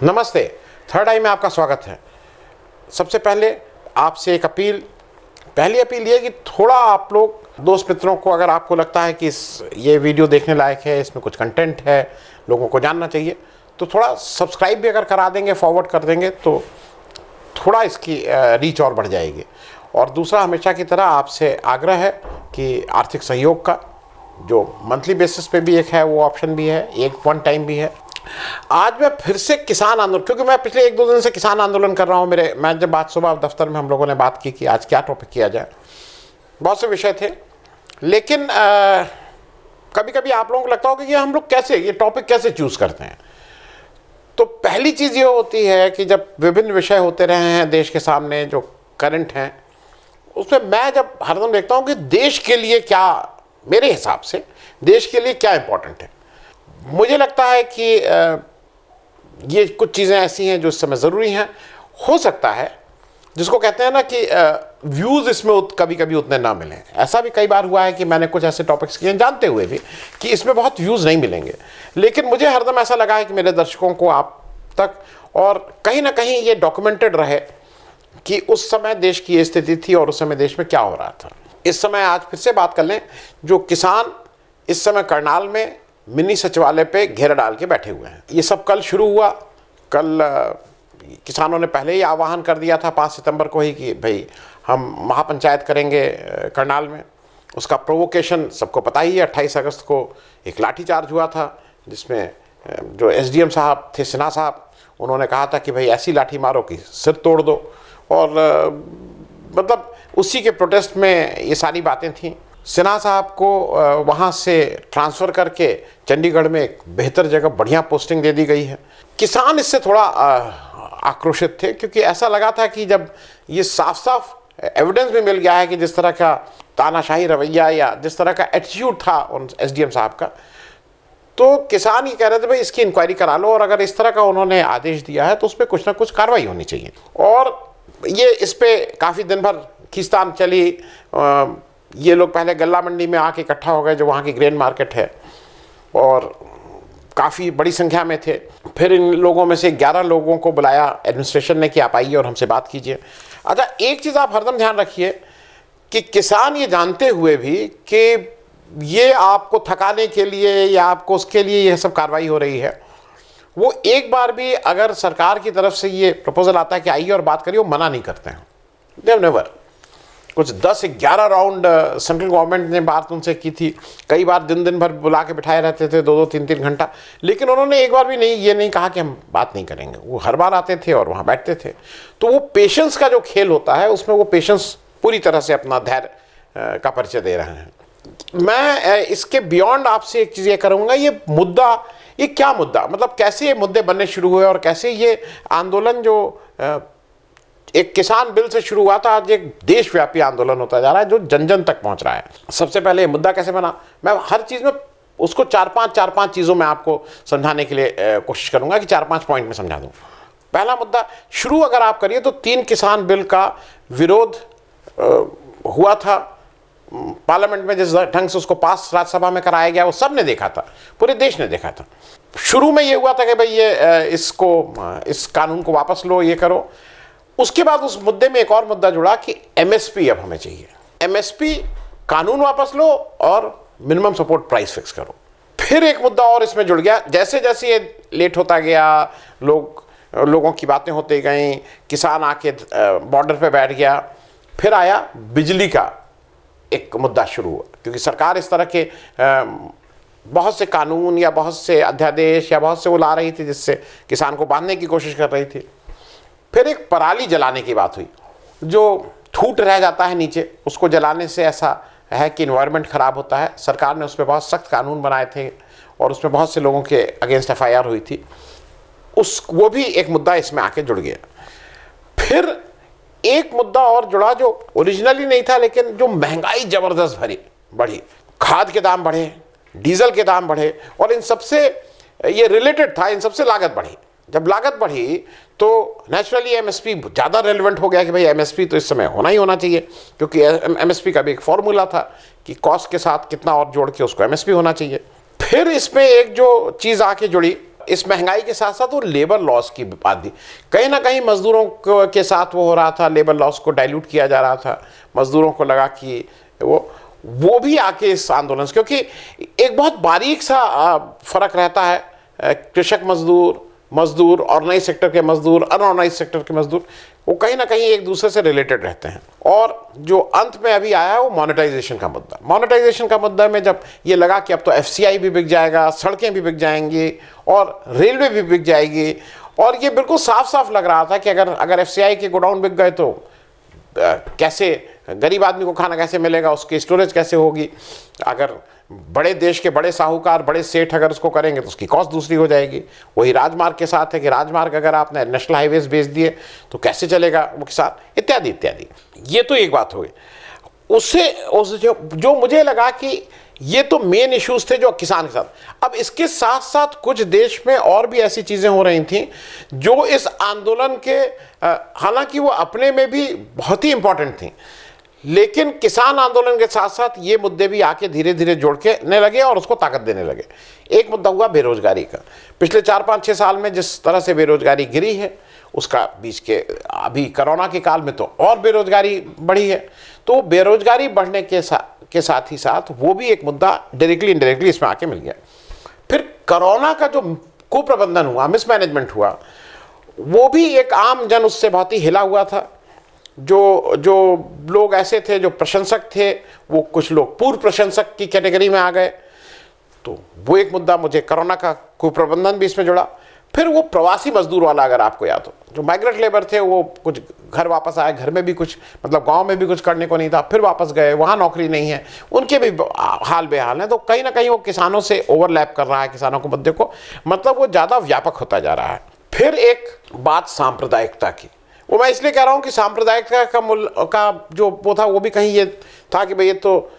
नमस्ते। थर्ड आई में आपका स्वागत है। सबसे पहले आपसे एक पहली अपील ये कि थोड़ा आप लोग दोस्त मित्रों को, अगर आपको लगता है कि ये वीडियो देखने लायक है, इसमें कुछ कंटेंट है, लोगों को जानना चाहिए, तो थोड़ा सब्सक्राइब भी अगर करा देंगे, फॉरवर्ड कर देंगे तो थोड़ा इसकी रीच और बढ़ जाएगी। और दूसरा, हमेशा की तरह आपसे आग्रह है कि आर्थिक सहयोग का जो मंथली बेसिस पे भी एक है, वो ऑप्शन भी है, एक वन टाइम भी है। आज मैं फिर से किसान आंदोलन, क्योंकि मैं पिछले 1-2 दिन से किसान आंदोलन कर रहा हूँ। मैं जब बात सुबह दफ्तर में हम लोगों ने बात की कि आज क्या टॉपिक किया जाए, बहुत से विषय थे, लेकिन कभी कभी आप लोगों को लगता होगा कि हम लोग कैसे ये टॉपिक कैसे चूज़ करते हैं। तो पहली चीज़ ये होती है कि जब विभिन्न विषय होते रहे हैं देश के सामने जो करंट हैं, उसमें मैं जब हरदम देखता हूँ कि देश के लिए क्या, मेरे हिसाब से देश के लिए क्या इम्पोर्टेंट है। मुझे लगता है कि ये कुछ चीज़ें ऐसी हैं जो इस समय ज़रूरी हैं। हो सकता है, जिसको कहते हैं ना कि व्यूज़ इसमें कभी कभी उतने ना मिलें। ऐसा भी कई बार हुआ है कि मैंने कुछ ऐसे टॉपिक्स किए जानते हुए भी कि इसमें बहुत व्यूज़ नहीं मिलेंगे, लेकिन मुझे हरदम ऐसा लगा है कि मेरे दर्शकों को आप तक और कहीं ना कहीं ये डॉक्यूमेंटेड रहे कि उस समय देश की ये स्थिति थी और उस समय देश में क्या हो रहा था। इस समय आज फिर से बात कर लें, जो किसान इस समय करनाल में मिनी सचिवालय पे घेरा डाल के बैठे हुए हैं। ये सब कल शुरू हुआ। कल किसानों ने पहले ही आह्वान कर दिया था 5 सितंबर को ही कि भाई हम महापंचायत करेंगे करनाल में। उसका प्रोवोकेशन सबको पता ही है। 28 अगस्त को एक लाठीचार्ज हुआ था, जिसमें जो एसडीएम साहब थे, सिन्हा साहब, उन्होंने कहा था कि भाई ऐसी लाठी मारो कि सिर तोड़ दो। और मतलब उसी के प्रोटेस्ट में ये सारी बातें थीं। सिन्हा साहब को वहाँ से ट्रांसफ़र करके चंडीगढ़ में एक बेहतर जगह बढ़िया पोस्टिंग दे दी गई है। किसान इससे थोड़ा आक्रोशित थे, क्योंकि ऐसा लगा था कि जब ये साफ साफ एविडेंस भी मिल गया है कि जिस तरह का तानाशाही रवैया या जिस तरह का एटीट्यूड था उन एसडीएम साहब का, तो किसान ये कह रहे थे भाई इसकी इंक्वायरी करा लो, और अगर इस तरह का उन्होंने आदेश दिया है तो उस पर कुछ ना कुछ कार्रवाई होनी चाहिए। और ये इस पर काफ़ी दिन भर खींचतान चली। ये लोग पहले गल्ला मंडी में आके इकट्ठा हो गए, जो वहाँ की ग्रेन मार्केट है, और काफ़ी बड़ी संख्या में थे। फिर इन लोगों में से 11 लोगों को बुलाया एडमिनिस्ट्रेशन ने कि आप आइए और हमसे बात कीजिए। अच्छा, एक चीज़ आप हरदम ध्यान रखिए कि किसान ये जानते हुए भी कि ये आपको थकाने के लिए या आपको उसके लिए यह सब कार्रवाई हो रही है, वो एक बार भी अगर सरकार की तरफ से ये प्रपोजल आता है कि आइए और बात करिए, वो मना नहीं करते हैं। देव नेवर। कुछ 10-11 राउंड सेंट्रल गवर्नमेंट ने बात उनसे की थी। कई बार दिन भर बुला के बिठाए रहते थे, 2-2, 3-3 घंटा, लेकिन उन्होंने एक बार भी ये नहीं कहा कि हम बात नहीं करेंगे। वो हर बार आते थे और वहाँ बैठते थे। तो वो पेशेंस का जो खेल होता है, उसमें वो पेशेंस पूरी तरह से अपना धैर्य का परिचय दे रहे हैं। मैं इसके बियॉन्ड आपसे एक चीज़ ये करूँगा, ये मुद्दा, ये क्या मुद्दा, मतलब कैसे ये मुद्दे बनने शुरू हुए और कैसे ये आंदोलन जो एक किसान बिल से शुरू हुआ था, आज एक देशव्यापी आंदोलन होता जा रहा है जो जन जन तक पहुंच रहा है। सबसे पहले ये मुद्दा कैसे बना, मैं हर चीज़ में उसको 4-5 चीज़ों में आपको समझाने के लिए कोशिश करूंगा कि 4-5 पॉइंट में समझा दूं। पहला मुद्दा शुरू अगर आप करिए तो 3 किसान बिल का विरोध हुआ था पार्लियामेंट में। जिस ढंग से उसको पास राज्यसभा में कराया गया, वो सब ने देखा था, पूरे देश ने देखा था। शुरू में ये हुआ था कि भाई ये इस कानून को वापस लो, ये करो। उसके बाद उस मुद्दे में एक और मुद्दा जुड़ा कि एमएसपी अब हमें चाहिए, एमएसपी कानून वापस लो और मिनिमम सपोर्ट प्राइस फिक्स करो। फिर एक मुद्दा और इसमें जुड़ गया। जैसे जैसे ये लेट होता गया, लोगों की बातें होती गई, किसान आके बॉर्डर पे बैठ गया। फिर आया बिजली का एक मुद्दा शुरू हुआ, क्योंकि सरकार इस तरह के बहुत से कानून या बहुत से अध्यादेश या बहुत से वो ला रही थी जिससे किसान को बांधने की कोशिश कर रही थी। फिर एक पराली जलाने की बात हुई, जो ठूट रह जाता है नीचे, उसको जलाने से ऐसा है कि इन्वायरमेंट ख़राब होता है। सरकार ने उस पर बहुत सख्त कानून बनाए थे और उसमें बहुत से लोगों के अगेंस्ट एफआईआर हुई थी। वो भी एक मुद्दा इसमें आके जुड़ गया। फिर एक मुद्दा और जुड़ा जो ओरिजिनली नहीं था, लेकिन जो महंगाई ज़बरदस्त बढ़ी, खाद के दाम बढ़े, डीजल के दाम बढ़े, और इन सबसे ये रिलेटेड था, इन सबसे लागत बढ़ी। जब लागत बढ़ी तो नेचुरली एमएसपी ज़्यादा रेलिवेंट हो गया कि भाई एमएसपी तो इस समय होना ही होना चाहिए, क्योंकि एमएसपी का भी एक फॉर्मूला था कि कॉस्ट के साथ कितना और जोड़ के उसको एमएसपी होना चाहिए। फिर इसमें एक जो चीज़ आके जुड़ी, इस महंगाई के साथ साथ वो लेबर लॉस की बात भी कहीं ना कहीं मजदूरों के साथ वो हो रहा था, लेबर लॉस को डाइल्यूट किया जा रहा था। मजदूरों को लगा कि वो भी आके इस आंदोलन से, क्योंकि एक बहुत बारीक सा फर्क रहता है कृषक मजदूर ऑर्गेनाइज सेक्टर के मजदूर, अनऑर्गेनाइज सेक्टर के मजदूर, वो कहीं ना कहीं एक दूसरे से रिलेटेड रहते हैं। और जो अंत में अभी आया है वो मोनेटाइजेशन का मुद्दा में जब ये लगा कि अब तो एफसीआई भी बिक जाएगा, सड़कें भी बिक जाएंगी और रेलवे भी बिक जाएगी, और ये बिल्कुल साफ साफ लग रहा था कि अगर एफसीआई के गोडाउन बिक गए तो कैसे गरीब आदमी को खाना कैसे मिलेगा, उसकी स्टोरेज कैसे होगी। अगर बड़े देश के बड़े साहूकार, बड़े सेठ अगर उसको करेंगे तो उसकी कॉस्ट दूसरी हो जाएगी। वही राजमार्ग के साथ है कि राजमार्ग अगर आपने नेशनल हाईवेज बेच दिए तो कैसे चलेगा वो किसान, इत्यादि इत्यादि। ये तो एक बात हो गई। उससे जो मुझे लगा कि ये तो मेन इश्यूज थे जो किसान के साथ। अब इसके साथ साथ कुछ देश में और भी ऐसी चीज़ें हो रही थी जो इस आंदोलन के हालांकि वो अपने में भी बहुत ही इंपॉर्टेंट थी, लेकिन किसान आंदोलन के साथ साथ ये मुद्दे भी आके धीरे धीरे जोड़ के लगे और उसको ताकत देने लगे। एक मुद्दा हुआ बेरोजगारी का। पिछले 4-5-6 साल में जिस तरह से बेरोजगारी गिरी है, उसका बीच के अभी कोरोना के काल में तो और बेरोजगारी बढ़ी है। तो बेरोजगारी बढ़ने के साथ ही साथ वो भी एक मुद्दा डायरेक्टली इनडायरेक्टली इसमें आके मिल गया। फिर कोरोना का जो कुप्रबंधन हुआ, मिसमैनेजमेंट हुआ, वो भी एक आम जन उससे बहुत ही हिला हुआ था। जो लोग ऐसे थे जो प्रशंसक थे, वो कुछ लोग पूर्व प्रशंसक की कैटेगरी में आ गए। तो वो एक मुद्दा, मुझे कोरोना का कुप्रबंधन भी इसमें जुड़ा। फिर वो प्रवासी मजदूर वाला, अगर आपको याद हो, जो माइग्रेंट लेबर थे, वो कुछ घर वापस आए, घर में भी कुछ मतलब गांव में भी कुछ करने को नहीं था, फिर वापस गए, वहाँ नौकरी नहीं है, उनके भी हाल बेहाल हैं। तो कहीं ना कहीं वो किसानों से ओवरलैप कर रहा है, किसानों को मुद्दे को, मतलब वो ज़्यादा व्यापक होता जा रहा है। फिर एक बात सांप्रदायिकता की, वो मैं इसलिए कह रहा हूँ कि सांप्रदायिकता का जो वो था, वो भी कहीं ये था कि भाई ये तो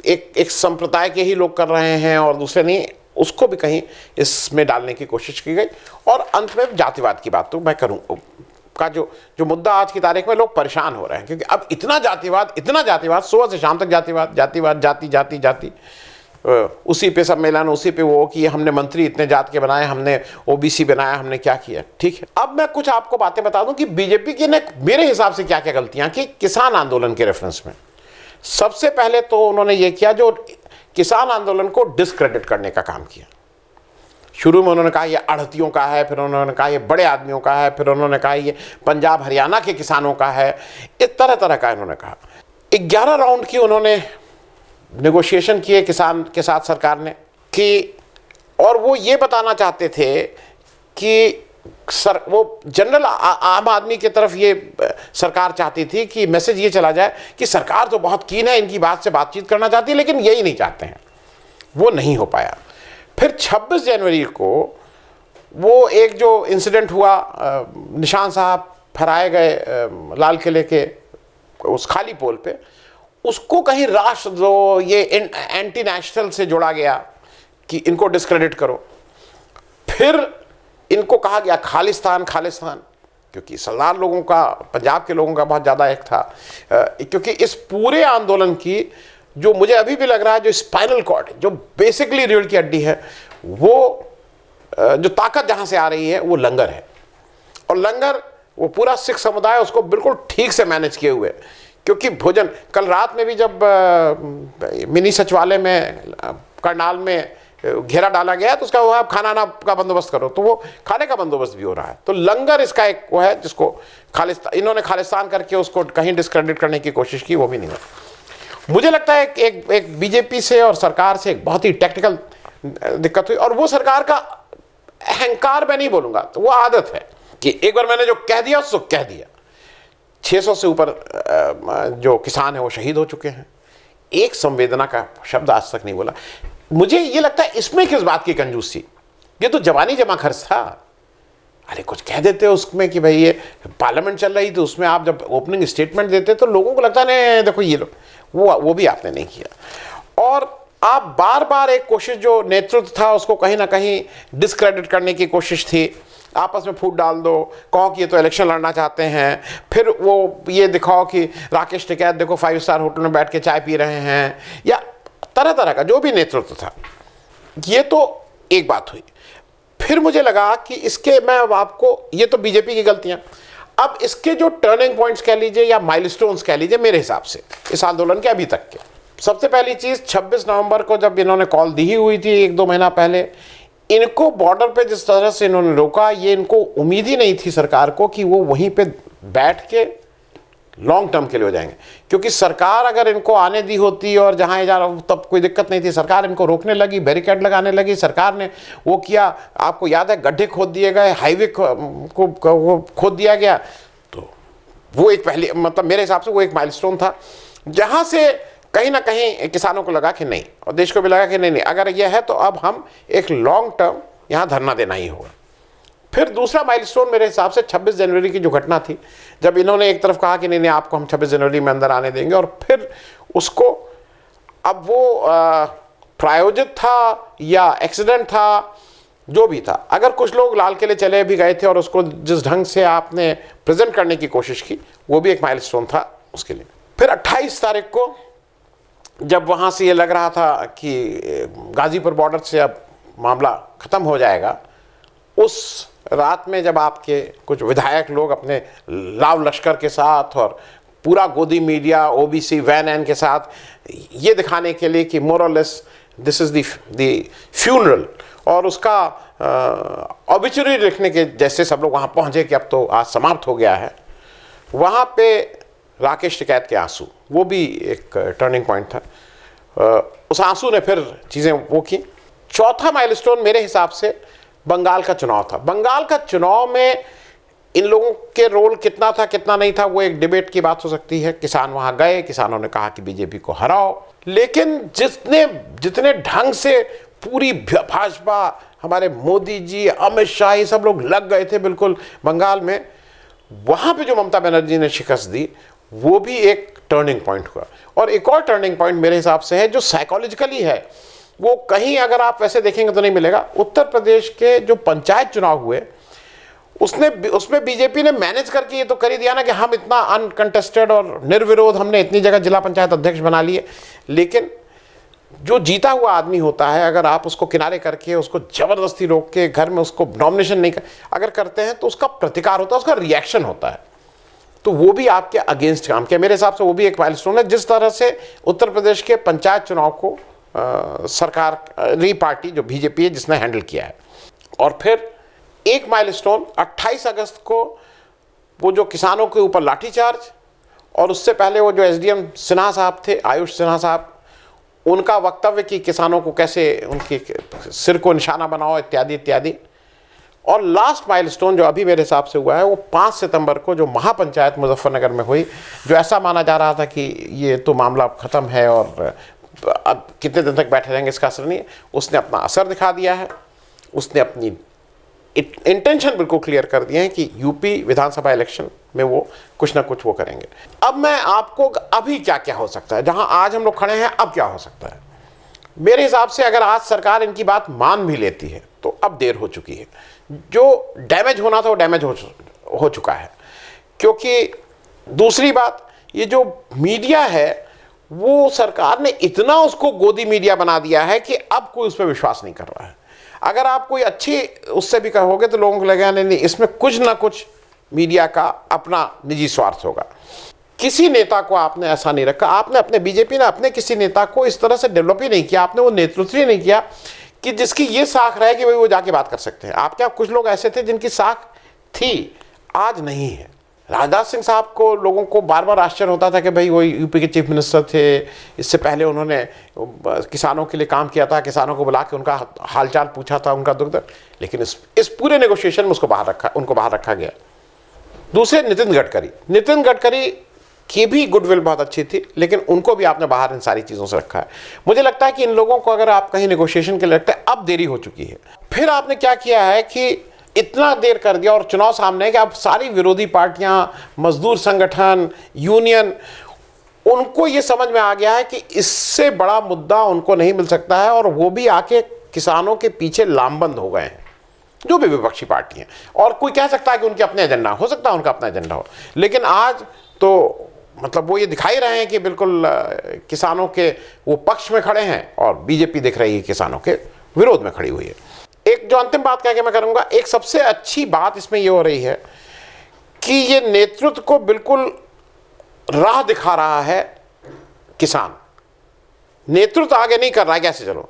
एक संप्रदाय के ही लोग कर रहे हैं और दूसरे नहीं, उसको भी कहीं इसमें डालने की कोशिश की गई। और अंत में जातिवाद की बात तो मैं करूँ का जो मुद्दा आज की तारीख में लोग परेशान हो रहे हैं, क्योंकि अब इतना जातिवाद सुबह से शाम तक जातिवाद जाति उसी पे सम्मेलन, उसी पे वो कि हमने मंत्री इतने जात के बनाए, हमने ओबीसी बनाया, हमने क्या किया। ठीक है, अब मैं कुछ आपको बातें बता दूं कि बीजेपी की ने मेरे हिसाब से क्या क्या गलतियां की किसान आंदोलन के रेफरेंस में। सबसे पहले तो उन्होंने ये किया, जो किसान आंदोलन को डिस्क्रेडिट करने का काम किया। शुरू में उन्होंने कहा ये आढ़तियों का है, फिर उन्होंने कहा ये बड़े आदमियों का है, फिर उन्होंने कहा ये पंजाब हरियाणा के किसानों का है, इस तरह का इन्होंने कहा। 11 राउंड की उन्होंने नेगोशिएशन किए किसान के साथ सरकार ने कि, और वो ये बताना चाहते थे कि वो जनरल आम आदमी की तरफ ये सरकार चाहती थी कि मैसेज ये चला जाए कि सरकार तो बहुत कीन है, इनकी बात से बातचीत करना चाहती है, लेकिन यही नहीं चाहते हैं। वो नहीं हो पाया। फिर 26 जनवरी को वो एक जो इंसिडेंट हुआ, निशान साहब फहराए गए लाल किले के उस खाली पोल पे, उसको कहीं राष्ट्र ये एंटी नेशनल से जोड़ा गया कि इनको डिस्क्रेडिट करो। फिर इनको कहा गया खालिस्तान, क्योंकि सरदार लोगों का, पंजाब के लोगों का बहुत ज़्यादा एक था, क्योंकि इस पूरे आंदोलन की जो मुझे अभी भी लग रहा है, जो स्पाइनल कॉर्ड, जो बेसिकली रीढ़ की हड्डी है, वो जो ताकत जहाँ से आ रही है वो लंगर है। और लंगर, वो पूरा सिख समुदाय उसको बिल्कुल ठीक से मैनेज किए हुए, क्योंकि भोजन, कल रात में भी जब मिनी सचिवालय में करनाल में घेरा डाला गया तो उसका वो आप खाना का बंदोबस्त करो, तो वो खाने का बंदोबस्त भी हो रहा है। तो लंगर इसका एक वो है जिसको इन्होंने खालिस्तान करके उसको कहीं डिस्क्रेडिट करने की कोशिश की, वो भी नहीं हुआ। मुझे लगता है एक बीजेपी से और सरकार से एक बहुत ही टेक्निकल दिक्कत हुई, और वो सरकार का अहंकार मैं नहीं बोलूँगा, तो वो आदत है कि एक बार मैंने जो कह दिया उसको कह दिया। 600 से ऊपर जो किसान है वो शहीद हो चुके हैं, एक संवेदना का शब्द आज तक नहीं बोला। मुझे ये लगता है इसमें किस बात की कंजूसी, ये तो जवानी जमा खर्च था। अरे कुछ कह देते उसमें कि भाई ये पार्लियामेंट चल रही थी, उसमें आप जब ओपनिंग स्टेटमेंट देते तो लोगों को लगता नहीं देखो ये लो, वो भी आपने नहीं किया। और आप बार बार एक कोशिश, जो नेतृत्व था उसको कहीं ना कहीं डिस्क्रेडिट करने की कोशिश थी, आपस में फूट डाल दो, कहो कि ये तो इलेक्शन लड़ना चाहते हैं, फिर वो ये दिखाओ कि राकेश टिकैत देखो 5 स्टार होटल में बैठ के चाय पी रहे हैं, या तरह का जो भी नेतृत्व था। ये तो एक बात हुई। फिर मुझे लगा कि इसके, मैं अब आपको, ये तो बीजेपी की गलतियां, अब इसके जो टर्निंग पॉइंट्स कह लीजिए या माइलस्टोन्स कह लीजिए मेरे हिसाब से इस आंदोलन के अभी तक के, सबसे पहली चीज़ 26 नवंबर को जब इन्होंने कॉल दी हुई थी 1-2 महीना पहले, इनको बॉर्डर पे जिस तरह से इन्होंने रोका, ये इनको उम्मीद ही नहीं थी सरकार को कि वो वहीं पे बैठ के लॉन्ग टर्म के लिए हो जाएंगे। क्योंकि सरकार अगर इनको आने दी होती और जहाँ जा रहा तब कोई दिक्कत नहीं थी, सरकार इनको रोकने लगी, बैरिकेड लगाने लगी, सरकार ने वो किया, आपको याद है गड्ढे खोद दिए गए, हाईवे को खोद दिया गया। तो वो एक पहले, मतलब मेरे हिसाब से वो एक माइलस्टोन था, जहाँ से कहीं ना कहीं किसानों को लगा कि नहीं, और देश को भी लगा कि नहीं, अगर यह है तो अब हम एक लॉन्ग टर्म यहाँ धरना देना ही होगा। फिर दूसरा माइलस्टोन मेरे हिसाब से 26 जनवरी की जो घटना थी, जब इन्होंने एक तरफ कहा कि नहीं आपको हम 26 जनवरी में अंदर आने देंगे, और फिर उसको, अब वो प्रायोजित था या एक्सीडेंट था, जो भी था, अगर कुछ लोग लाल किले चले भी गए थे और उसको जिस ढंग से आपने प्रेजेंट करने की कोशिश की, वो भी एक माइलस्टोन था उसके लिए। फिर 28 तारीख को जब वहाँ से ये लग रहा था कि गाजीपुर बॉर्डर से अब मामला ख़त्म हो जाएगा, उस रात में जब आपके कुछ विधायक लोग अपने लाव लश्कर के साथ और पूरा गोदी मीडिया ओबीसी वैन एन के साथ ये दिखाने के लिए कि मोर और less this is the funeral, और उसका ऑबिचुरी लिखने के जैसे सब लोग वहाँ पहुँचे कि अब तो आज समाप्त हो गया है, वहाँ पे राकेश टिकैत के आंसू, वो भी एक टर्निंग पॉइंट था। उस आंसू ने फिर चीज़ें वो की। चौथा माइलस्टोन मेरे हिसाब से बंगाल का चुनाव था। बंगाल का चुनाव में इन लोगों के रोल कितना था कितना नहीं था, वो एक डिबेट की बात हो सकती है। किसान वहाँ गए, किसानों ने कहा कि बीजेपी को हराओ, लेकिन जितने ढंग से पूरी भाजपा, हमारे मोदी जी, अमित शाह, ये सब लोग लग गए थे बिल्कुल बंगाल में, वहाँ पे जो ममता बनर्जी ने शिकस्त दी, वो भी एक टर्निंग पॉइंट हुआ। और एक और टर्निंग पॉइंट मेरे हिसाब से है जो साइकोलॉजिकली है, वो कहीं अगर आप वैसे देखेंगे तो नहीं मिलेगा। उत्तर प्रदेश के जो पंचायत चुनाव हुए, उसमें बीजेपी ने मैनेज करके ये तो कर ही दिया ना कि हम इतना अनकंटेस्टेड और निर्विरोध हमने इतनी जगह जिला पंचायत अध्यक्ष बना लिए, लेकिन जो जीता हुआ आदमी होता है, अगर आप उसको किनारे करके उसको जबरदस्ती रोक के घर में उसको नॉमिनेशन नहीं अगर करते हैं तो उसका प्रतिकार होता है, उसका रिएक्शन होता है, तो वो भी आपके अगेंस्ट काम किया। मेरे हिसाब से वो भी एक माइलस्टोन है, जिस तरह से उत्तर प्रदेश के पंचायत चुनाव को सरकारी पार्टी जो बीजेपी है जिसने हैंडल किया है। और फिर एक माइलस्टोन 28 अगस्त को वो जो किसानों के ऊपर लाठीचार्ज, और उससे पहले वो जो एसडीएम सिन्हा साहब थे, आयुष सिन्हा साहब, उनका वक्तव्य कि किसानों को कैसे उनके सिर को निशाना बनाओ इत्यादि इत्यादि। और लास्ट माइलस्टोन जो अभी मेरे हिसाब से हुआ है, वो 5 सितंबर को जो महापंचायत मुजफ्फरनगर में हुई, जो ऐसा माना जा रहा था कि ये तो मामला ख़त्म है और अब कितने दिन तक बैठे रहेंगे इसका असर नहीं है, उसने अपना असर दिखा दिया है। उसने अपनी इंटेंशन बिल्कुल क्लियर कर दिए हैं कि यूपी विधानसभा इलेक्शन में वो कुछ ना कुछ वो करेंगे। अब मैं आपको अभी क्या क्या हो सकता है, जहां आज हम लोग खड़े हैं, अब क्या हो सकता है, मेरे हिसाब से अगर आज सरकार इनकी बात मान भी लेती है तो अब देर हो चुकी है। जो डैमेज होना था वो डैमेज हो चुका है। क्योंकि दूसरी बात, ये जो मीडिया है वो सरकार ने इतना उसको गोदी मीडिया बना दिया है कि अब कोई उस पर विश्वास नहीं कर रहा है। अगर आप कोई अच्छी उससे भी कहोगे तो लोगों को लगेगा नहीं इसमें कुछ ना कुछ मीडिया का अपना निजी स्वार्थ होगा। किसी नेता को आपने ऐसा नहीं रखा, आपने अपने बीजेपी ने अपने किसी नेता को इस तरह से डेवलप ही नहीं किया, आपने वो नेतृत्व ही नहीं किया कि जिसकी ये साख रहे कि भाई वो जाके बात कर सकते हैं। आपके आप कुछ लोग ऐसे थे जिनकी साख थी, आज नहीं है। राजनाथ सिंह साहब को लोगों को बार बार आश्चर्य होता था कि भाई वो यूपी के चीफ मिनिस्टर थे, इससे पहले उन्होंने किसानों के लिए काम किया था, किसानों को बुला के उनका हालचाल पूछा था, उनका दुख दर्द, लेकिन इस पूरे नेगोशिएशन में उनको बाहर रखा गया। दूसरे नितिन गडकरी की भी गुडविल बहुत अच्छी थी, लेकिन उनको भी आपने बाहर इन सारी चीज़ों से रखा है। मुझे लगता है कि इन लोगों को अगर आप कहीं नेगोशिएशन के लिए रखते हैं, अब देरी हो चुकी है। फिर आपने क्या किया है कि इतना देर कर दिया और चुनाव सामने है कि अब सारी विरोधी पार्टियां, मजदूर संगठन, यूनियन, उनको ये समझ में आ गया है कि इससे बड़ा मुद्दा उनको नहीं मिल सकता है, और वो भी आके किसानों के पीछे लामबंद हो गए हैं, जो भी विपक्षी पार्टी हैं। और कोई कह सकता है कि उनके अपने एजेंडा हो सकता है, उनका अपना एजेंडा हो, लेकिन आज तो मतलब वो ये दिखाई रहे हैं कि बिल्कुल किसानों के वो पक्ष में खड़े हैं और बीजेपी दिख रही है किसानों के विरोध में खड़ी हुई है। एक जो अंतिम बात कह के मैं करूंगा, एक सबसे अच्छी बात इसमें ये हो रही है कि ये नेतृत्व को बिल्कुल राह दिखा रहा है किसान। नेतृत्व आगे नहीं कर रहा है कैसे चलो।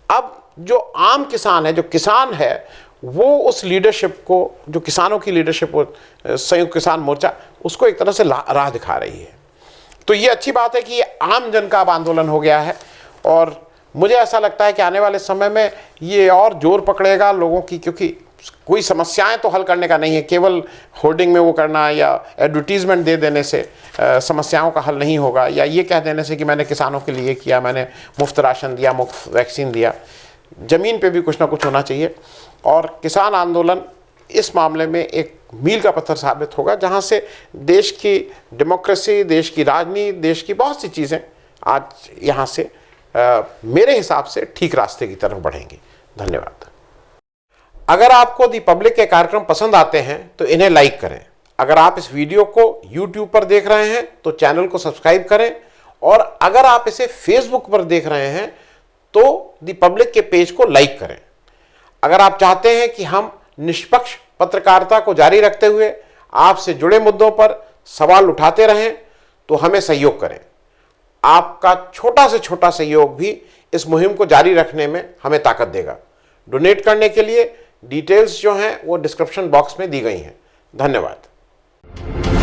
अब जो आम किसान है, जो किसान है, वो उस लीडरशिप को, जो किसानों की लीडरशिप, संयुक्त किसान मोर्चा, उसको एक तरह से राह दिखा रही है। तो ये अच्छी बात है कि ये आम जन का अब आंदोलन हो गया है और मुझे ऐसा लगता है कि आने वाले समय में ये और जोर पकड़ेगा लोगों की, क्योंकि कोई समस्याएं तो हल करने का नहीं है। केवल होर्डिंग में वो करना या एडवर्टीजमेंट दे देने से समस्याओं का हल नहीं होगा, या ये कह देने से कि मैंने किसानों के लिए किया, मैंने मुफ्त राशन दिया, मुफ्त वैक्सीन दिया। ज़मीन पे भी कुछ ना कुछ होना चाहिए और किसान आंदोलन इस मामले में एक मील का पत्थर साबित होगा, जहाँ से देश की डेमोक्रेसी, देश की राजनीति, देश की बहुत सी चीज़ें आज यहाँ से मेरे हिसाब से ठीक रास्ते की तरफ बढ़ेंगी। धन्यवाद। अगर आपको दी पब्लिक के कार्यक्रम पसंद आते हैं तो इन्हें लाइक करें। अगर आप इस वीडियो को YouTube पर देख रहे हैं तो चैनल को सब्सक्राइब करें, और अगर आप इसे Facebook पर देख रहे हैं तो दी पब्लिक के पेज को लाइक करें। अगर आप चाहते हैं कि हम निष्पक्ष पत्रकारिता को जारी रखते हुए आपसे जुड़े मुद्दों पर सवाल उठाते रहें तो हमें सहयोग करें। आपका छोटा से छोटा सहयोग भी इस मुहिम को जारी रखने में हमें ताकत देगा। डोनेट करने के लिए डिटेल्स जो हैं वो डिस्क्रिप्शन बॉक्स में दी गई हैं। धन्यवाद।